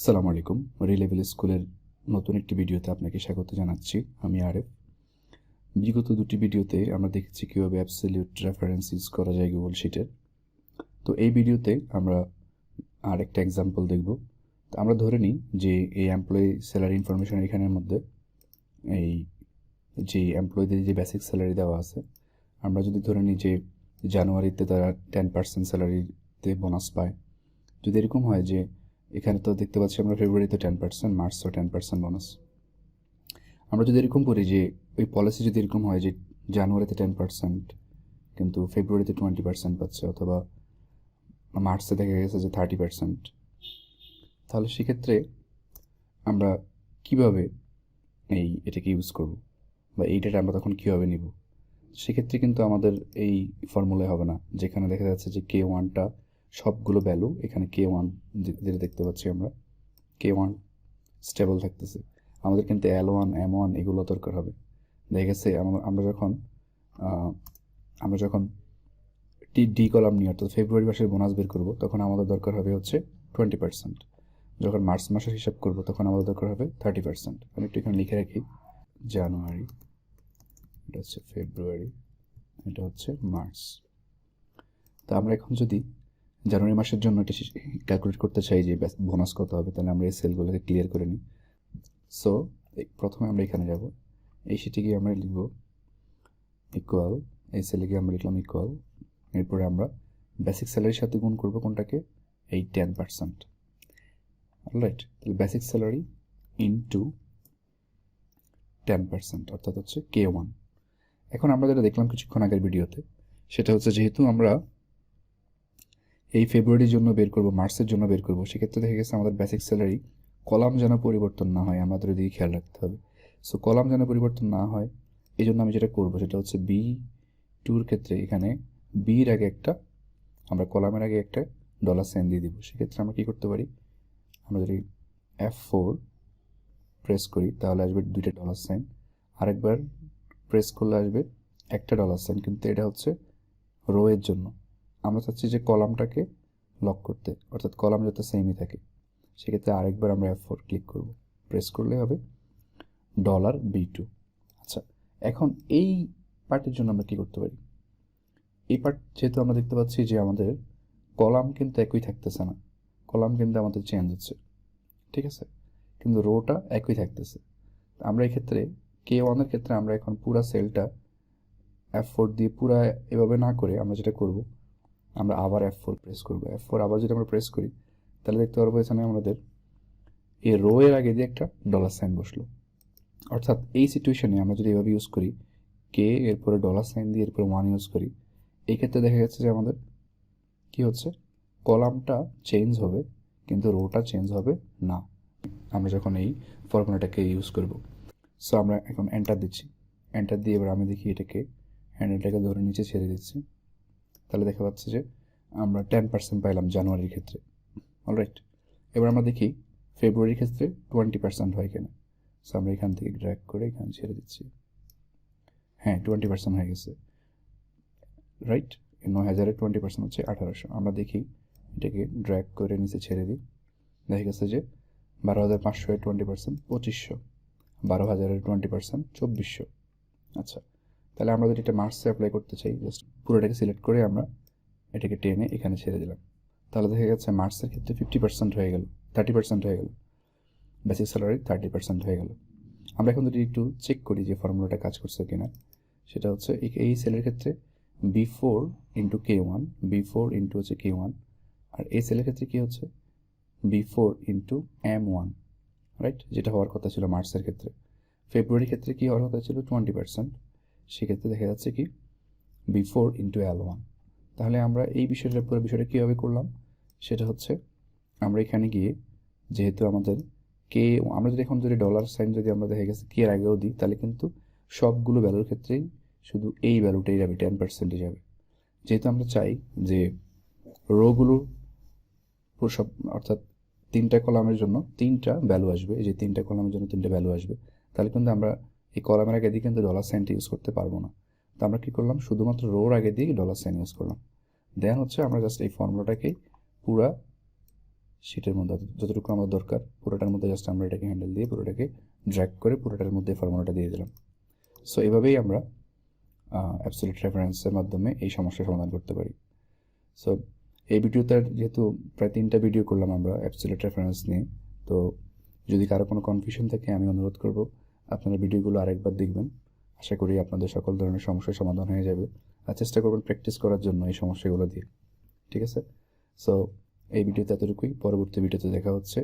আসসালামু আলাইকুম। রিলেভেল স্কুলের নতুন একটি ভিডিওতে আপনাকে স্বাগত জানাচ্ছি। আমি আরেফ। বিগত দুটি ভিডিওতে আমরা দেখেছি কীভাবে অ্যাবসলিউট রেফারেন্স ইউজ করা যায় গুগল শিটের। তো এই ভিডিওতে আমরা আর একটা এক্সাম্পল দেখব। তো আমরা ধরে নিই যে এই এমপ্লয়ি স্যালারি ইনফরমেশন এখানের মধ্যে এই যে এমপ্লয়ীদের যে বেসিক স্যালারি দেওয়া আছে, আমরা যদি ধরে নিই যে জানুয়ারিতে তারা 10% স্যালারিতে বোনাস পায়। যদি এরকম হয় যে এখানে তো দেখতে পাচ্ছি আমরা ফেব্রুয়ারিতে 10%, মার্চও 10% বোনাস। আমরা যদি এরকম করি যে ওই পলিসি যদি এরকম হয় যে জানুয়ারিতে 10% কিন্তু ফেব্রুয়ারিতে 20% পাচ্ছে, অথবা মার্চে দেখা গেছে যে 30%, তাহলে সেক্ষেত্রে আমরা কিভাবে এটাকে ইউজ করব বা এই ডেটা আমরা তখন কীভাবে নিব? সেক্ষেত্রে কিন্তু আমাদের এই ফর্মুলায় হবে না, যেখানে দেখা যাচ্ছে যে K1টা সবগুলো ভ্যালু, এখানে K1 যেটা দেখতে পাচ্ছি আমরা K1 স্টেবল থাকতেছে। আমাদের কিন্তু L1 M1 এগুলো দরকার হবে। দেখা গেছে আমরা যখন ডি কলাম নিয়ে অর্থাৎ ফেব্রুয়ারি মাসের বোনাস বের করব, তখন আমাদের দরকার হবে হচ্ছে 20%। যখন মার্চ মাসের হিসাব করব তখন আমাদের দরকার হবে 30%। আমি একটু এখানে লিখে রাখি, জানুয়ারি, এটা হচ্ছে ফেব্রুয়ারি, এটা হচ্ছে মার্চ। তো আমরা এখন যদি জানুয়ারি মাসের জন্য এটা ক্যালকুলেট করতে চাই যে বোনাস কত হবে, তাহলে আমরা এই সেলগুলোকে ক্লিয়ার করে নিই। সো প্রথমে আমরা এখানে যাব, এই শিটে গিয়ে আমরা লিখব ইকুয়াল, এই সেলে গিয়ে আমরা লিখলাম ইকুয়াল, এরপরে আমরা বেসিক স্যালারির সাথে গুণ করব কোনটাকে, এই 10%। অলরাইট, তাহলে বেসিক স্যালারি ইনটু 10% অর্থাৎ হচ্ছে K1। এখন আমরা যেটা দেখলাম কিছুক্ষণ আগের ভিডিওতে, সেটা হচ্ছে যেহেতু আমরা এই ফেব্রুয়ারির জন্য বের করব, মার্চের জন্য বের করব, সেক্ষেত্রে দেখা গেছে আমাদের বেসিক স্যালারি কলাম যেন পরিবর্তন না হয়, আমাদের ওদিকে খেয়াল রাখতে হবে। সো কলাম যেন পরিবর্তন না হয়, এই জন্য আমি যেটা করবো সেটা হচ্ছে B2 ক্ষেত্রে এখানে বির আগে একটা, আমরা কলামের আগে একটা $সাইন দিয়ে দিব। সেক্ষেত্রে আমরা কী করতে পারি, আমরা যদি F4 প্রেস করি তাহলে আসবে দুইটা $সাইন, আরেকবার প্রেস করলে আসবে একটা $সাইন, কিন্তু এটা হচ্ছে রো এর জন্য। আমরা চাচ্ছি যে কলামটাকে লক করতে, অর্থাৎ কলাম যাতে সেমই থাকে। সেক্ষেত্রে আরেকবার আমরা F4 ক্লিক করব, প্রেস করলে হবে $B2। আচ্ছা, এখন এই পার্টের জন্য আমরা কি করতে পারি, এই পার্ট যেহেতু আমরা দেখতে পাচ্ছি যে আমাদের কলাম কিন্তু একই থাকতেছে না, কলাম কিন্তু আমাদের চেঞ্জ হচ্ছে, ঠিক আছে, কিন্তু রোটা একই থাকতেছে। আমরা এক্ষেত্রে K1 এর ক্ষেত্রে আমরা এখন পুরা সেলটা F4 দিয়ে পুরা এভাবে না করে আমরা যেটা করব, আমরা আবার F4 প্রেস করব। F4 আবার যদি আমরা প্রেস করি তাহলে দেখতে পারবো এখানে আমাদের এই রো এর আগে দিয়ে একটা $সাইন বসলো। অর্থাৎ এই সিচুয়েশনে আমরা যদি এভাবে ইউজ করি, কে এরপরে $সাইন দিয়ে এরপরে 1 ইউজ করি, এই ক্ষেত্রে দেখা যাচ্ছে যে আমাদের কি হচ্ছে, কলামটা চেঞ্জ হবে কিন্তু রোটা চেঞ্জ হবে না, আমরা যখন এই ফর্মুলাটাকে ইউজ করব। সো আমরা এখন এন্টার দিচ্ছি, এন্টার দিয়ে এবার আমি দেখি এটাকে হ্যান্ডেলটাকে ধরে নিচে ছেড়ে দিচ্ছি, তাহলে দেখা যাচ্ছে যে আমরা 10% পাইলাম জানুয়ারির ক্ষেত্রে। অলরাইট, এবার আমরা দেখি ফেব্রুয়ারির ক্ষেত্রে 20% হয় কিনা। সো আমরা এখান থেকে ড্র্যাগ করে এখানে ছেড়ে দিচ্ছি, হ্যাঁ 20% হয়ে গেছে, রাইট। 9,000-এর 20% হচ্ছে 1,800। আমরা দেখি এটাকে ড্র্যাগ করে নিচে ছেড়ে দিই, দেখা গেছে যে 12,500-এর 20% 2,500, 12,000-এর 20% 2,400। আচ্ছা, তাহলে আমরা যদি এটা মার্চে অ্যাপ্লাই করতে চাই, জাস্ট পুরোটাকে সিলেক্ট করে আমরা এটাকে টেনে এখানে ছেড়ে দিলাম, তাহলে দেখা যাচ্ছে মার্চের ক্ষেত্রে 50% হয়ে গেল, 30% হয়ে গেল, বেসিক স্যালারি 30% হয়ে গেল। আমরা এখন যদি একটু চেক করি যে ফর্মুলাটা কাজ করছে কিনা, সেটা হচ্ছে এই সেলের ক্ষেত্রে B4 into K1, B4 into হচ্ছে K1, আর এই সেলের ক্ষেত্রে কী হচ্ছে B4 ইন্টু M1, রাইট, যেটা হওয়ার কথা ছিল মার্চের ক্ষেত্রে। ফেব্রুয়ারির ক্ষেত্রে কী হওয়ার কথা ছিল 20%, সেক্ষেত্রে দেখা যাচ্ছে কি B4 ইন্টু L1। তাহলে আমরা এই পুরো বিষয়টা কীভাবে করলাম, সেটা হচ্ছে আমরা এখানে গিয়ে যেহেতু আমাদের কে, আমরা যদি এখন যদি $সাইন যদি আমরা দেখা গেছে কে এর আগেও দিই, তাহলে কিন্তু সবগুলো ভ্যালুর ক্ষেত্রেই শুধু এই ভ্যালুটাই যাবে, 10% যাবে। যেহেতু আমরা চাই যে রোগুলো সব, অর্থাৎ 3টা কলামের জন্য 3টা ভ্যালু আসবে, এই যে 3টা কলামের জন্য 3টা ভ্যালু আসবে, তাহলে কিন্তু আমরা এই কলামের আগে দিয়ে কিন্তু $সাইনটা ইউজ করতে পারবো না। তো আমরা কী করলাম, শুধুমাত্র রোর আগে দিয়ে $সাইন ইউজ করলাম। দেন হচ্ছে আমরা জাস্ট এই ফর্মুলাটাকেই পুরা শিটের মধ্যে যতটুকু আমাদের দরকার পুরোটার মধ্যে জাস্ট আমরা এটাকে হ্যান্ডেল দিয়ে পুরোটাকে ড্র্যাগ করে পুরোটার মধ্যে ফর্মুলাটা দিয়ে দিলাম। সো এভাবেই আমরা অ্যাবসলিউট রেফারেন্সের মাধ্যমে এই সমস্যার সমাধান করতে পারি। সো এই ভিডিওতে যেহেতু প্রায় 3টা ভিডিও করলাম আমরা অ্যাবসলিউট রেফারেন্স নিয়ে, তো যদি কারো কোনো কনফিউশন থাকে আমি অনুরোধ করব আপনারা ভিডিওগুলো আরেকবার দেখবেন। আশা করি আপনাদের সকল ধরনের সমস্যার সমাধান হয়ে যাবে, আর চেষ্টা করবেন প্র্যাকটিস করার জন্য এই সমস্যাগুলো দিয়ে। ঠিক আছে? সো এই ভিডিওতে এতটুকুই, পরবর্তী ভিডিওতে দেখা হচ্ছে।